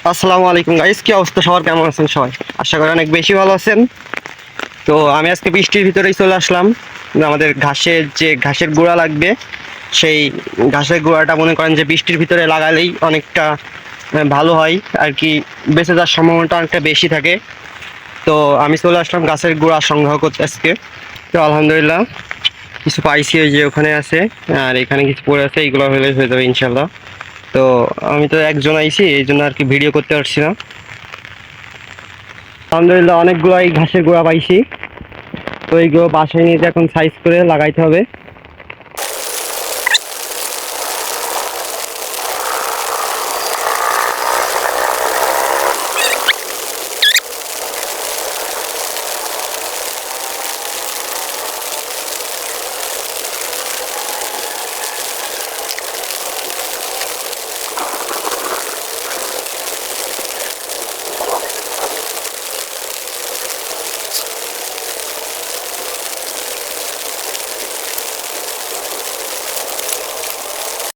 আসসালামু আলাইকুম গাইস, কি অবস্থা সবার? কেমন আছেন সবাই? আশা করি অনেক বেশি ভালো আছেন। তো আমি আজকে বৃষ্টির ভিতরেই চলে আসলাম। আমাদের ঘাসের গুঁড়া লাগবে, সেই ঘাসের গুঁড়াটা মনে করেন যে বৃষ্টির ভিতরে লাগালেই অনেকটা ভালো হয় আর কি, বেঁচে যাওয়ার সম্ভাবনাটা অনেকটা বেশি থাকে। তো আমি চলে আসলাম গাছের গুঁড়া সংগ্রহ করতে আজকে। তো আলহামদুলিল্লাহ কিছু পাইছি, ওই যে ওখানে আছে আর এখানে কিছু পড়ে আছে, এইগুলো হয়ে যাবে ইনশাল্লাহ। তো আমি তো একজন আইছি, এই জন্য আর কি ভিডিও করতে পারছি না। আলহামদুলিল্লাহ অনেকগুলো এই ঘাসের গোড়া পাইছি। তো এইগুলো বাসায় নিয়ে এখন সাইজ করে লাগাইতে হবে।